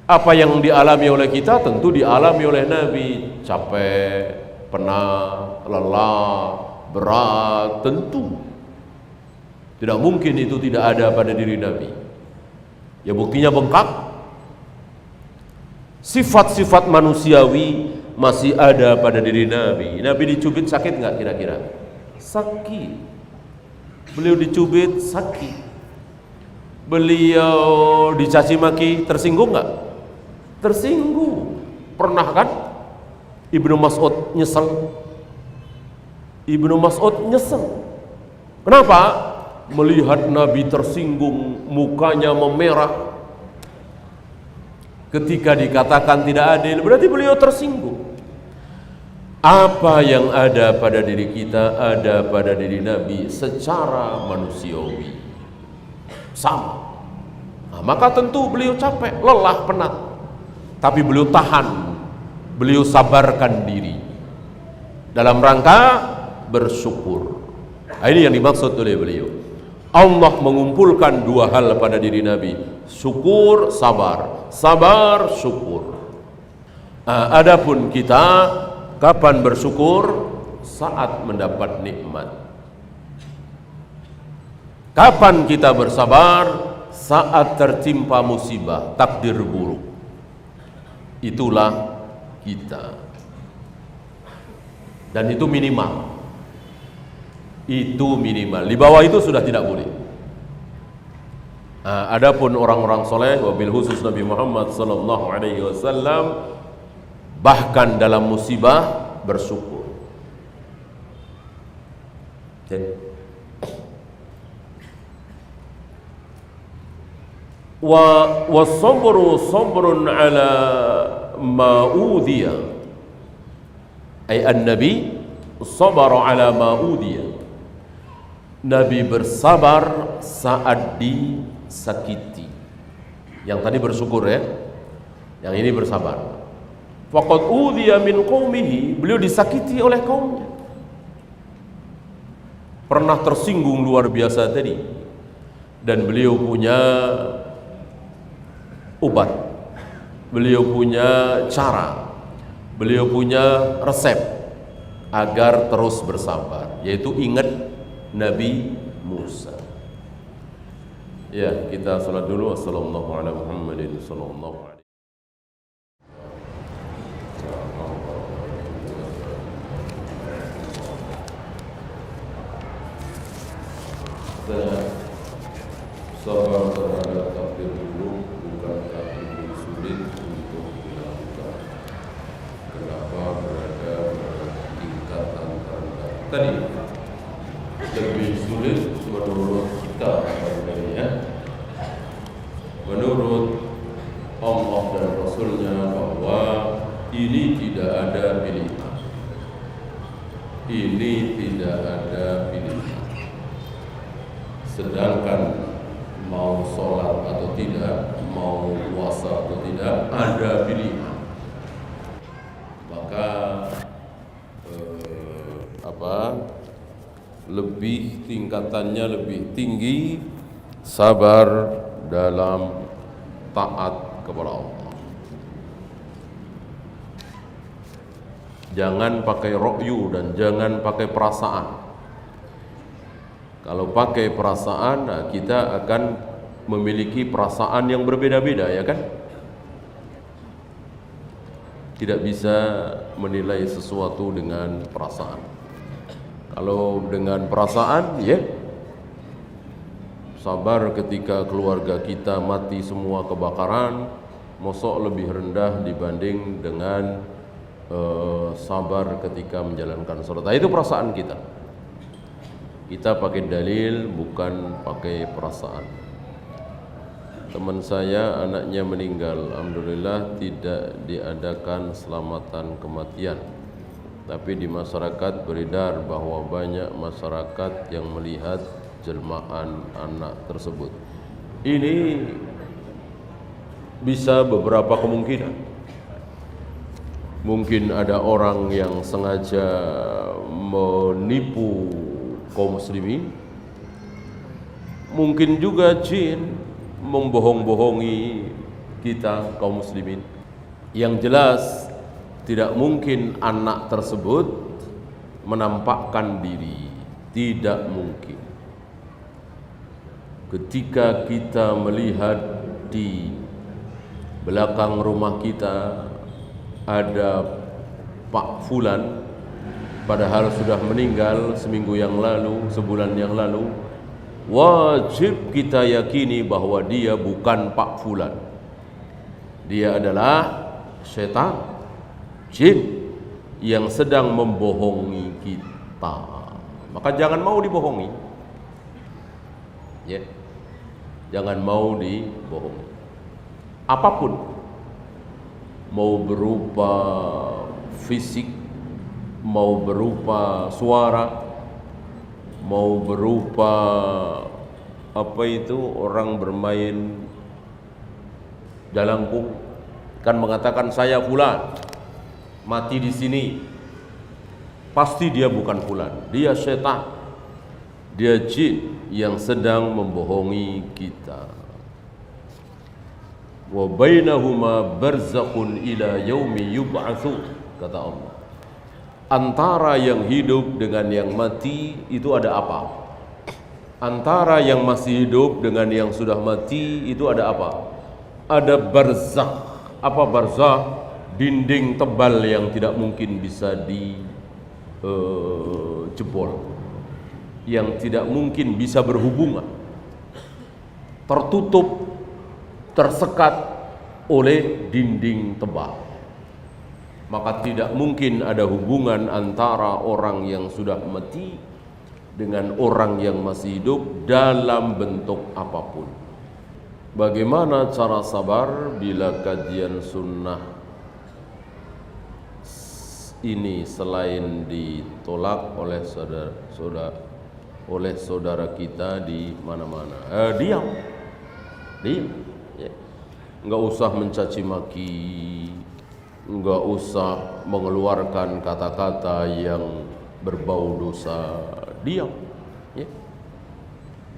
Apa yang dialami oleh kita tentu dialami oleh Nabi. Capek, penat, lelah, berat, tentu. Tidak mungkin itu tidak ada pada diri Nabi. Ya buktinya bengkak. Sifat-sifat manusiawi masih ada pada diri Nabi. Nabi dicubit sakit nggak kira-kira? Sakit. Beliau dicubit sakit. Beliau dicaci maki tersinggung nggak? Tersinggung. Pernah kan? Ibnu Mas'ud nyesel. Ibnu Mas'ud nyesel. Kenapa? Melihat Nabi tersinggung, mukanya memerah. Ketika dikatakan tidak adil, berarti beliau tersinggung. Apa yang ada pada diri kita ada pada diri Nabi secara manusiawi. Sama. Nah, maka tentu beliau capek, lelah, penat. Tapi beliau tahan, beliau sabarkan diri dalam rangka bersyukur. Nah, ini yang dimaksud oleh beliau. Allah mengumpulkan dua hal pada diri Nabi, syukur, sabar, sabar, syukur. Nah, adapun kita kapan bersyukur? Saat mendapat nikmat. Kapan kita bersabar? Saat tertimpa musibah, takdir buruk. Itulah kita. Dan itu minimal. Itu minimal. Di bawah itu sudah tidak boleh. Nah, adapun orang-orang soleh, wabil khusus Nabi Muhammad sallallahu alaihi wasallam, bahkan dalam musibah bersyukur. Wa sabru sabrun ala ma udhiya. Ay an-nabi sabara ala ma udhiya. Nabi bersabar saat disakiti. Yang tadi bersyukur ya, yang ini bersabar. Faqad udhiya min qaumihi, beliau disakiti oleh kaumnya. Pernah tersinggung luar biasa tadi. Dan beliau punya obat. Beliau punya cara. Beliau punya resep agar terus bersabar, yaitu ingat Nabi Musa. Ya, kita salat dulu. Wassallallahu ala Muhammadin sallallahu alaihi. Sabar terhadap takdir buruk bukan takdir sulit untuk dilakukan. Kenapa berada pada tingkatan terendah? Tadi lebih sulit menurut kita sebenarnya. Menurut Allah dan Rasulnya bahwa ini tidak ada pilihan. Ini tidak ada pilihan. Sedangkan mau sholat atau tidak, mau puasa atau tidak, ada pilihan. Maka lebih tingkatannya lebih tinggi, sabar dalam taat kepada Allah. Jangan pakai ra'yu dan jangan pakai perasaan. Kalau pakai perasaan, nah kita akan memiliki perasaan yang berbeda-beda, ya kan? Tidak bisa menilai sesuatu dengan perasaan. Kalau dengan perasaan, ya, sabar ketika keluarga kita mati semua kebakaran, mosok lebih rendah dibanding dengan sabar ketika menjalankan sholat. Nah, itu perasaan kita. Kita pakai dalil, bukan pakai perasaan. Teman saya anaknya meninggal, alhamdulillah tidak diadakan selamatan kematian. Tapi di masyarakat beredar bahwa banyak masyarakat yang melihat jelmaan anak tersebut. Ini bisa beberapa kemungkinan. Mungkin ada orang yang sengaja menipu kaum muslimin. Mungkin juga jin membohong-bohongi kita kaum muslimin. Yang jelas tidak mungkin anak tersebut menampakkan diri. Tidak mungkin. Ketika kita melihat di belakang rumah kita ada Pak Fulan, padahal sudah meninggal seminggu yang lalu, sebulan yang lalu, wajib kita yakini bahwa dia bukan Pak Fulan. Dia adalah setan, jin yang sedang membohongi kita. Maka jangan mau dibohongi. Ya. Jangan mau dibohongi. Apapun, mau berupa fisik, mau berupa suara, mau berupa apa itu orang bermain jalangkung kan mengatakan saya fulan mati di sini, pasti dia bukan fulan, dia setan, dia jin yang sedang membohongi kita. Wa bainahuma barzakhun ila yaumi yub'atsu, kata Allah. Antara yang hidup dengan yang mati itu ada apa? Antara yang masih hidup dengan yang sudah mati itu ada apa? Ada barzakh. Apa barzakh? Dinding tebal yang tidak mungkin bisa dijebol, yang tidak mungkin bisa berhubungan, tertutup, tersekat oleh dinding tebal. Maka tidak mungkin ada hubungan antara orang yang sudah mati dengan orang yang masih hidup dalam bentuk apapun. Bagaimana cara sabar bila kajian sunnah ini selain ditolak oleh saudara kita di mana-mana? Diam. Ya. Enggak usah mencaci maki, enggak usah mengeluarkan kata-kata yang berbau dosa. Diam. Ya.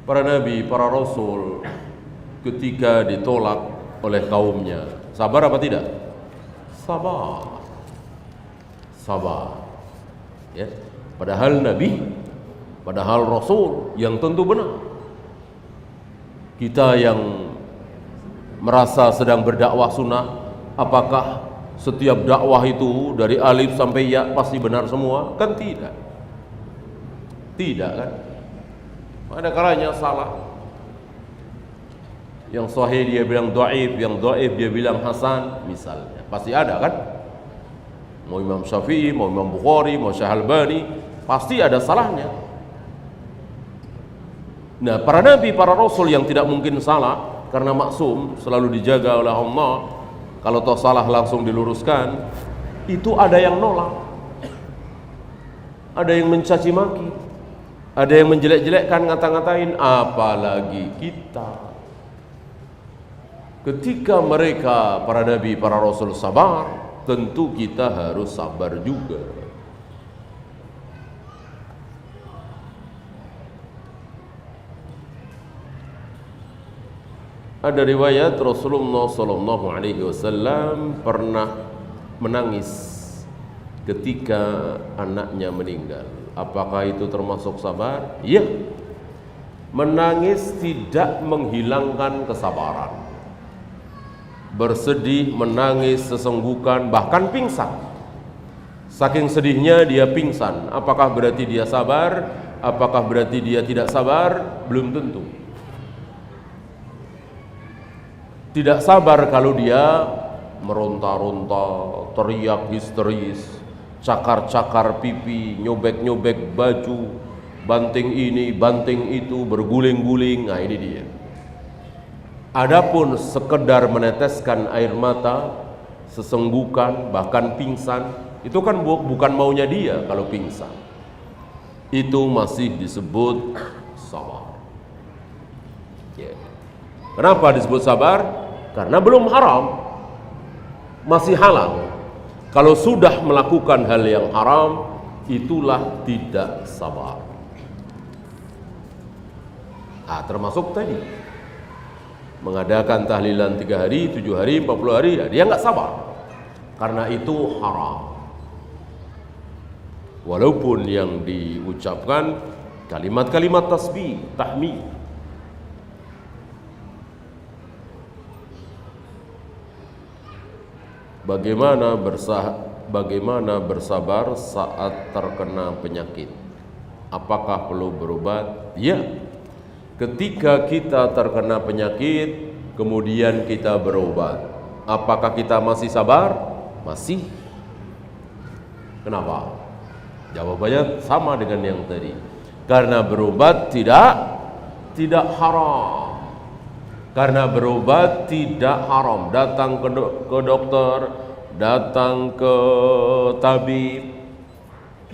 Para nabi, para rasul ketika ditolak oleh kaumnya, sabar apa tidak? Sabar. Sabar. Ya. Padahal nabi, padahal rasul yang tentu benar. Kita yang merasa sedang berdakwah sunnah, apakah setiap dakwah itu dari alif sampai ya pasti benar semua? Kan tidak. Tidak kan? Ada kalanya salah. Yang sahih dia bilang dhaif, yang dhaif dia bilang hasan, misalnya. Pasti ada kan? Mau Imam Syafi'i, mau Imam Bukhari, mau Syekh Albani, pasti ada salahnya. Nah, para nabi, para rasul yang tidak mungkin salah karena maksum, selalu dijaga oleh Allah. Kalau toh salah langsung diluruskan, itu ada yang nolak, ada yang mencaci maki, ada yang menjelek-jelekkan, ngata-ngatain, apalagi kita. Ketika mereka, para nabi, para rasul sabar, tentu kita harus sabar juga. Ada riwayat Rasulullah SAW pernah menangis ketika anaknya meninggal. Apakah itu termasuk sabar? Iya. Menangis tidak menghilangkan kesabaran. Bersedih, menangis, sesenggukan, bahkan pingsan. Saking sedihnya dia pingsan. Apakah berarti dia sabar? Apakah berarti dia tidak sabar? Belum tentu. Tidak sabar kalau dia meronta-ronta, teriak histeris, cakar-cakar pipi, nyobek-nyobek baju, banting ini, banting itu, berguling-guling. Nah, ini dia. Adapun sekedar meneteskan air mata, sesenggukan, bahkan pingsan, itu kan bukan maunya dia kalau pingsan. Itu masih disebut sabar. Yeah. Kenapa disebut sabar? Karena belum haram, masih halal. Kalau sudah melakukan hal yang haram, itulah tidak sabar. Termasuk tadi mengadakan tahlilan 3 hari, 7 hari, 40 hari, ya dia nggak sabar karena itu haram. Walaupun yang diucapkan kalimat-kalimat tasbih, tahmid. Bagaimana bersabar saat terkena penyakit? Apakah perlu berobat? Ya. Ketika kita terkena penyakit, kemudian kita berobat, apakah kita masih sabar? Masih. Kenapa? Jawabannya sama dengan yang tadi. Karena berobat tidak haram. Karena berobat tidak haram. Datang ke dokter, datang ke tabib,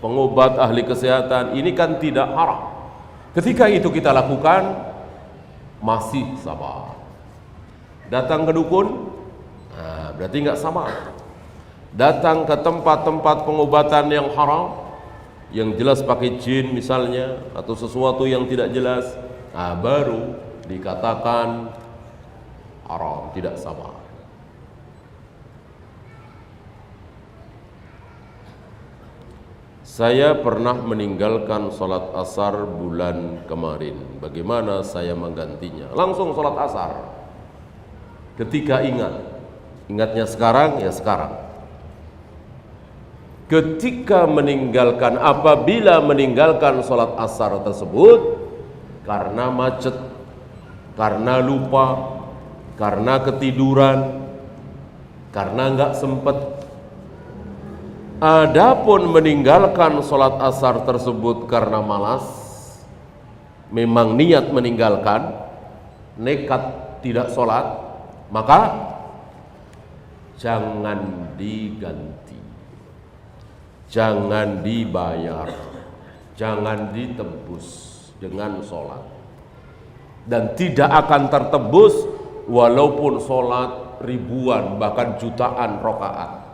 pengobat ahli kesehatan, ini kan tidak haram. Ketika itu kita lakukan, masih sabar. Datang ke dukun, berarti nggak sabar. Datang ke tempat-tempat pengobatan yang haram, yang jelas pakai jin misalnya, atau sesuatu yang tidak jelas, baru dikatakan haram, tidak sabar. Saya pernah meninggalkan sholat asar bulan kemarin. Bagaimana saya menggantinya? Langsung sholat asar. Ketika ingatnya sekarang, ya sekarang. Ketika meninggalkan, apabila meninggalkan sholat asar tersebut karena macet, karena lupa, karena ketiduran, karena nggak sempat. Adapun meninggalkan sholat asar tersebut karena malas, memang niat meninggalkan, nekat tidak sholat, maka jangan diganti, jangan dibayar, jangan ditebus dengan sholat, dan tidak akan tertebus walaupun sholat ribuan bahkan jutaan rakaat.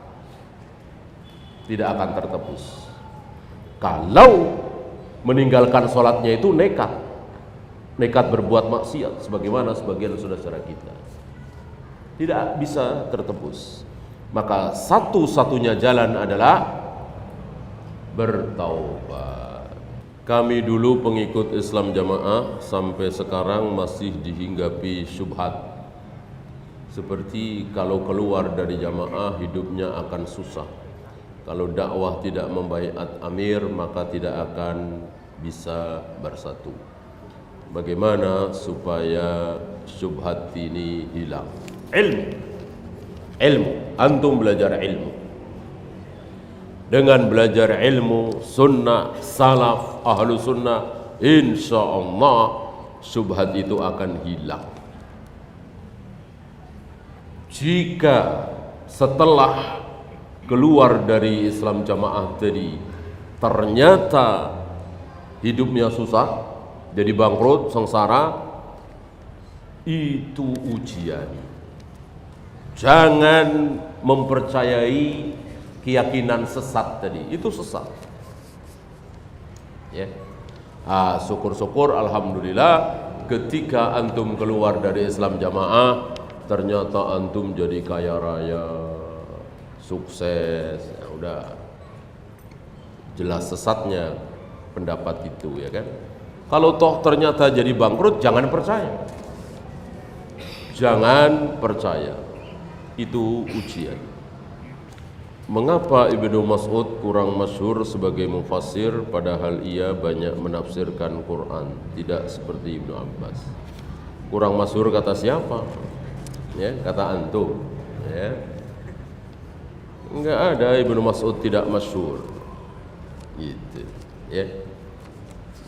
Tidak akan tertebus. Kalau meninggalkan sholatnya itu nekat berbuat maksiat, sebagaimana sebagian saudara kita, tidak bisa tertebus. Maka satu-satunya jalan adalah bertaubat. Kami dulu pengikut Islam Jamaah sampai sekarang masih dihinggapi syubhat, seperti kalau keluar dari jamaah hidupnya akan susah. Kalau dakwah tidak membaiat amir, maka tidak akan bisa bersatu. Bagaimana supaya syubhat ini hilang? Ilmu. Antum belajar ilmu. Dengan belajar ilmu sunnah salaf ahlu sunnah, insya Allah syubhat itu akan hilang. Jika setelah keluar dari Islam Jamaah tadi ternyata hidupnya susah, jadi bangkrut, sengsara, itu ujian. Jangan mempercayai keyakinan sesat tadi, itu sesat. Ya. Syukur-syukur alhamdulillah ketika antum keluar dari Islam Jamaah ternyata antum jadi kaya raya, sukses, ya udah jelas sesatnya pendapat itu, ya kan. Kalau toh ternyata jadi bangkrut, jangan percaya, itu ujian. Mengapa Ibnu Mas'ud kurang masyhur sebagai mufassir padahal ia banyak menafsirkan Quran, tidak seperti Ibnu Abbas? Kurang masyhur kata siapa? Ya, kata antum, ya. Enggak ada Ibnu Mas'ud tidak masyhur. Gitu, ya.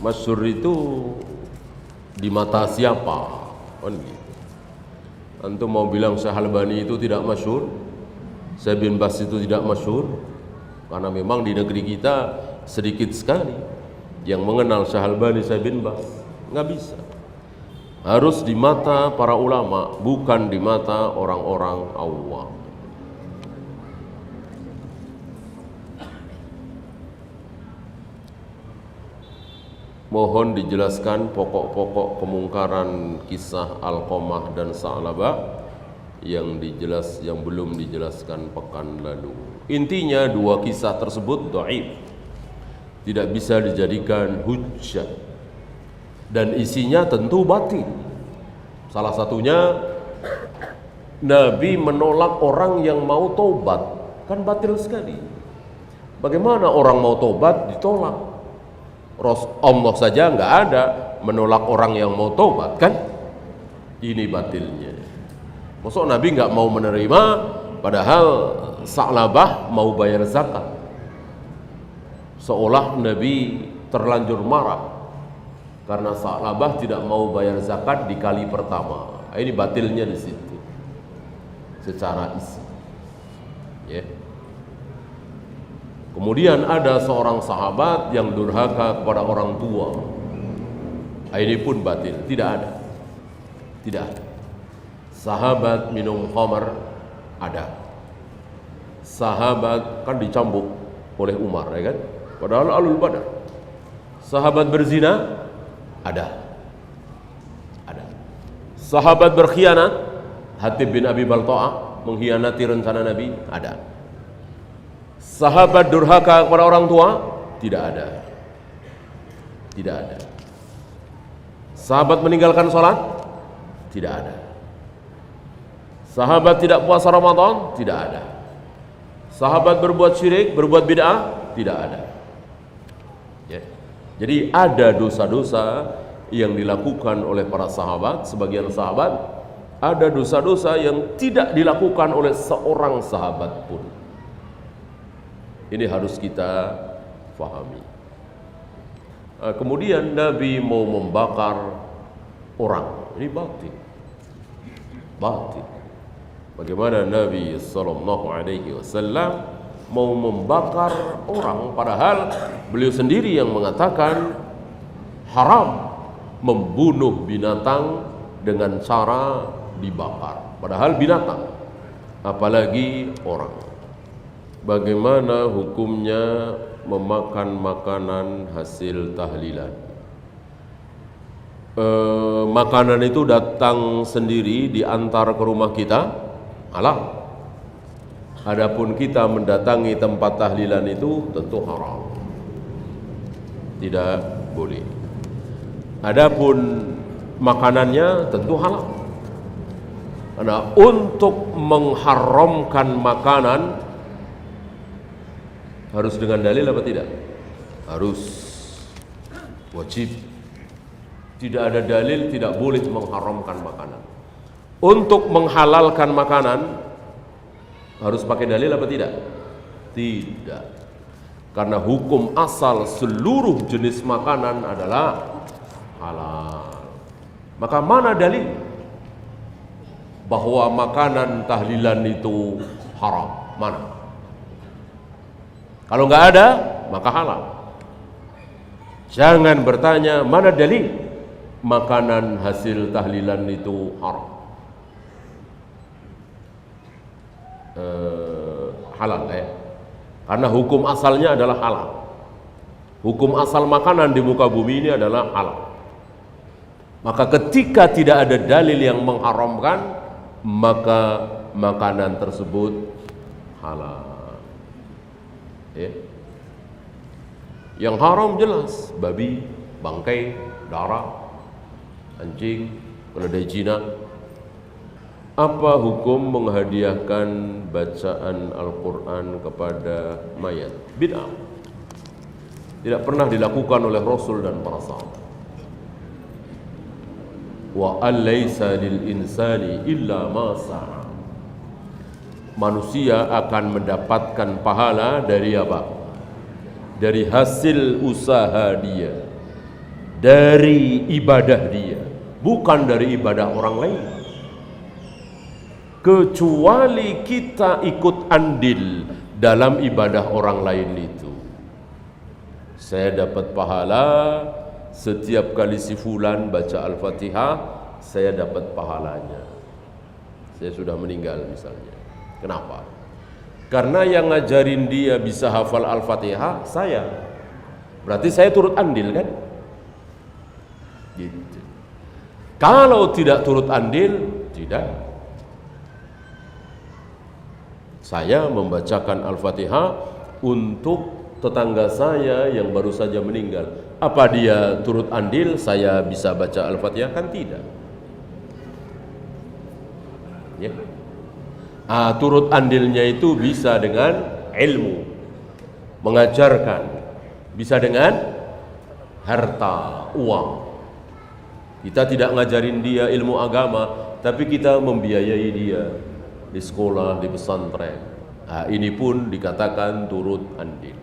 Masyhur itu di mata siapa? Kan gitu. Antum mau bilang Syekh Albani itu tidak masyhur? Syekh bin Bas itu tidak masyhur? Karena memang di negeri kita sedikit sekali yang mengenal Syekh Albani, Syekh bin Bas. Enggak bisa. Harus di mata para ulama, bukan di mata orang-orang awam. Mohon dijelaskan pokok-pokok kemungkaran kisah Alqamah dan Sa'labah yang belum dijelaskan pekan lalu. Intinya dua kisah tersebut dhaif, tidak bisa dijadikan hujjah, dan isinya tentu batil. Salah satunya Nabi menolak orang yang mau taubat, kan batil sekali. Bagaimana orang mau taubat ditolak? Allah saja nggak ada menolak orang yang mau taubat, kan? Ini batilnya. Maksud Nabi nggak mau menerima, padahal Sa'labah mau bayar zakat. Seolah Nabi terlanjur marah karena Sa'labah tidak mau bayar zakat di kali pertama. Ini batilnya di situ secara isi. Ya. Kemudian ada seorang sahabat yang durhaka kepada orang tua. Ini pun batil, tidak ada. Tidak ada. Sahabat minum khamar ada. Sahabat kan dicambuk oleh Umar, ya kan? Padahal alul badar. Sahabat berzina ada. Ada. Sahabat berkhianat, Hatib bin Abi Balta'ah mengkhianati rencana Nabi, ada. Sahabat durhaka kepada orang tua, tidak ada. Tidak ada. Sahabat meninggalkan sholat, tidak ada. Sahabat tidak puasa Ramadan, tidak ada. Sahabat berbuat syirik, berbuat bid'ah, tidak ada. Ya. Jadi ada dosa-dosa yang dilakukan oleh para sahabat, sebagian sahabat, ada dosa-dosa yang tidak dilakukan oleh seorang sahabat pun. Ini harus kita fahami. Kemudian Nabi mau membakar orang, ini batil. Batil. Bagaimana Nabi sallallahu alaihi wasallam mau membakar orang, padahal beliau sendiri yang mengatakan haram membunuh binatang dengan cara dibakar, padahal binatang, apalagi orang. Bagaimana hukumnya memakan makanan hasil tahlilan? Makanan itu datang sendiri diantar ke rumah kita, halal. Adapun kita mendatangi tempat tahlilan itu tentu haram, tidak boleh. Adapun makanannya tentu halal. Karena untuk mengharamkan makanan harus dengan dalil apa tidak? Harus, wajib. Tidak ada dalil tidak boleh mengharamkan makanan. Untuk menghalalkan makanan harus pakai dalil apa tidak? Tidak. Karena hukum asal seluruh jenis makanan adalah halal. Maka mana dalil bahwa makanan tahlilan itu haram? Mana? Kalau nggak ada, maka halal. Jangan bertanya mana dalil makanan hasil tahlilan itu haram. Halal ya. Karena hukum asalnya adalah halal. Hukum asal makanan di muka bumi ini adalah halal. Maka ketika tidak ada dalil yang mengharamkan, maka makanan tersebut halal. Ya. Yang haram jelas babi, bangkai, darah, anjing, keledai Cina. Apa hukum menghadiahkan bacaan Al-Quran kepada mayat? Bid'ah. Tidak pernah dilakukan oleh Rasul dan para sahabat. Wa alaysa lil insani illa ma sa'a. Manusia akan mendapatkan pahala dari apa? Dari hasil usaha dia, dari ibadah dia, bukan dari ibadah orang lain. Kecuali kita ikut andil dalam ibadah orang lain itu. Saya dapat pahala setiap kali si fulan baca Al-Fatihah, saya dapat pahalanya. Saya sudah meninggal misalnya. Kenapa? Karena yang ngajarin dia bisa hafal Al-Fatihah saya. Berarti saya turut andil kan? Gitu. Kalau tidak turut andil, tidak. Saya membacakan Al-Fatihah untuk tetangga saya yang baru saja meninggal. Apa dia turut andil saya bisa baca Al-Fatihah? Kan tidak. Ya. Turut andilnya itu bisa dengan ilmu, mengajarkan, bisa dengan harta, uang. Kita tidak ngajarin dia ilmu agama, tapi kita membiayai dia di sekolah, di pesantren. Ini pun dikatakan turut andil.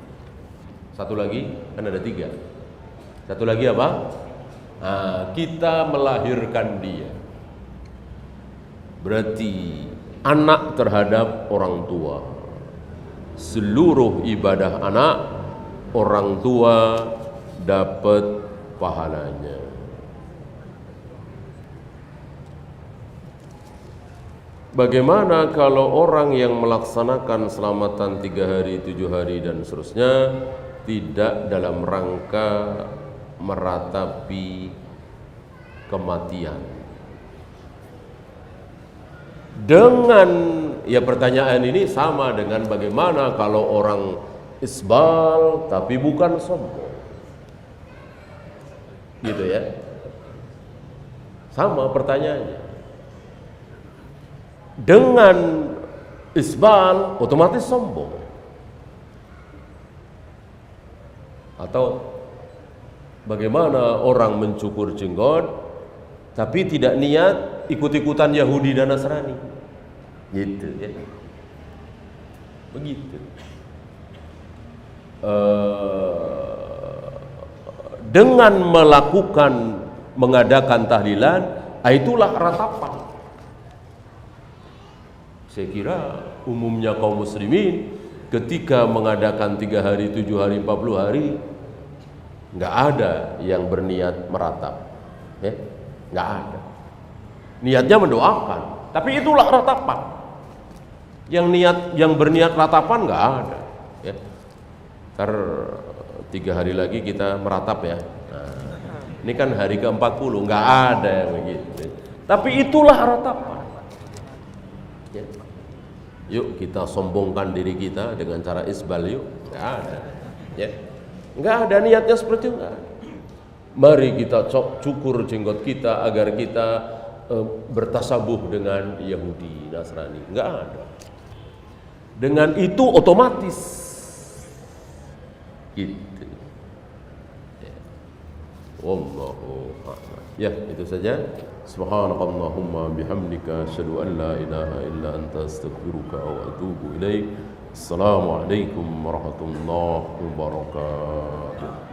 Satu lagi, kan ada 3. Satu lagi apa? Kita melahirkan dia. Berarti anak terhadap orang tua. Seluruh ibadah anak, orang tua dapat pahalanya. Bagaimana kalau orang yang melaksanakan selamatan 3 hari, 7 hari dan seterusnya tidak dalam rangka meratapi kematian? Dengan pertanyaan ini sama dengan bagaimana kalau orang isbal tapi bukan sombong, gitu ya. Sama pertanyaannya. Dengan isbal otomatis sombong, atau bagaimana orang mencukur jenggot tapi tidak niat ikut-ikutan Yahudi dan Nasrani, gitu ya. Begitu. Dengan mengadakan tahlilan, itulah ratapan. Saya kira umumnya kaum muslimin ketika mengadakan 3 hari, 7 hari, 40 hari, nggak ada yang berniat meratap, ya, nggak ada. Niatnya mendoakan, tapi itulah ratapan. Yang berniat ratapan nggak ada, ya. Ntar 3 hari lagi kita meratap ya. Ini kan hari ke-40, nggak ada yang begitu. Tapi itulah ratapan. Ya. Yuk kita sombongkan diri kita dengan cara isbal, yuk. Nggak ada, ya. Nggak ada niatnya seperti itu, nggak ada. Mari kita cukur jenggot kita agar kita bertasabuh dengan Yahudi, Nasrani. Nggak ada. Dengan itu otomatis gitu. Ya. Wallahu a'lam. Ya, itu saja. Subhanakallahumma bihamdika asyhadu an la ilaha illa anta astaghfiruka wa atubu ilaik. Assalamualaikum warahmatullahi wabarakatuh.